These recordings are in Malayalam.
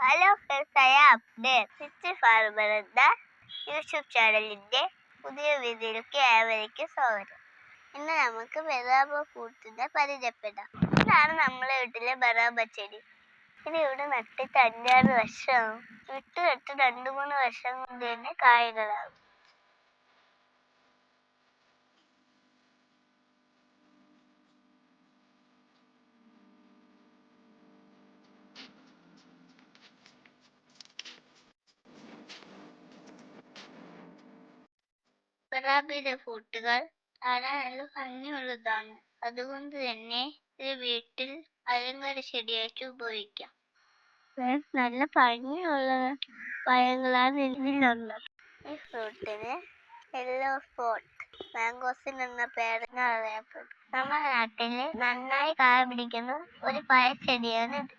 ഹലോ ഫ്രണ്ട്സ്, അപ്ഡേറ്റ് ഫാർമർ എന്ന യൂട്യൂബ് ചാനലിൻ്റെ പുതിയ വീഡിയോയിലേക്ക് ഏവരേക്കും സ്വാഗതം. ഇന്ന് നമുക്ക് ബറാബ ഫ്രൂട്ടിനെ പരിചയപ്പെടാം. ഇതാണ് നമ്മളെ വീട്ടിലെ ബറാബ ചെടി. ഇത് ഇവിടെ നട്ടിട്ട് 5-6 വർഷമാവും. വിട്ട് 2-3 വർഷം കൊണ്ട് തന്നെ കായകളാകും. ബറാബയുടെ ഫ്രൂട്ടുകൾ കാണാൻ നല്ല ഭംഗിയുള്ളതാണ്. അതുകൊണ്ട് തന്നെ ഇത് വീട്ടിൽ അലങ്കാര ചെടിയായിട്ട് ഉപയോഗിക്കാം. നല്ല ഭംഗിയുള്ള പഴങ്ങളാണ് ഇതിലുള്ളത്. ഈ ഫ്രൂട്ടിന് യെല്ലോ സ്പോട്ട് മാംഗോസിൻ എന്ന പേരിന് അറിയപ്പെടും. നമ്മുടെ നാട്ടില് നന്നായി കായ പിടിക്കുന്ന ഒരു പഴച്ചെടിയാണ് ഇത്.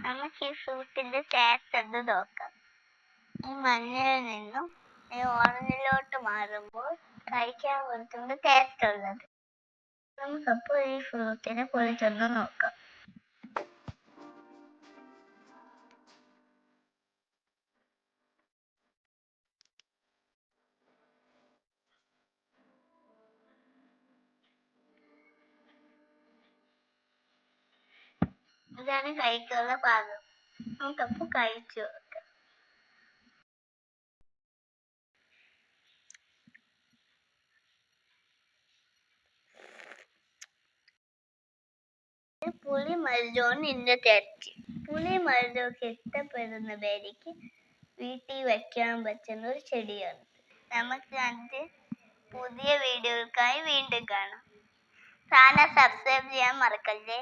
നമുക്ക് ഈ ഫ്രൂട്ടിന്റെ ടേസ്റ്റ് ഒന്ന് നോക്കാം. ഈ മഞ്ഞയിൽ നിന്നും ഈ ഓറഞ്ചിലോട്ട് മാറുമ്പോൾ കഴിക്കാൻ കുറച്ചുകൂടി ടേസ്റ്റ് ഉള്ളത്. നമുക്കപ്പോൾ ഈ ഫ്രൂട്ടിനെ പൊളിച്ചൊന്ന് നോക്കാം. ഇതാണ് കഴിക്കാനുള്ള പാകം. നമുക്കപ്പോൾ കഴിച്ചു നോക്കാം. പുളി മരുന്നാണ് ഇതിന്റെ ടേസ്റ്റ്. പുളി മരുന്നൊക്കെ ഇഷ്ടപ്പെടുന്ന പേരിക്ക് വീട്ടിൽ വെക്കാൻ പറ്റുന്ന ഒരു ചെടിയാണ്. നമുക്ക് അതിന്റെ പുതിയ വീഡിയോകൾക്കായി വീണ്ടും കാണാം. ചാനൽ സബ്സ്ക്രൈബ് ചെയ്യാൻ മറക്കല്ലേ.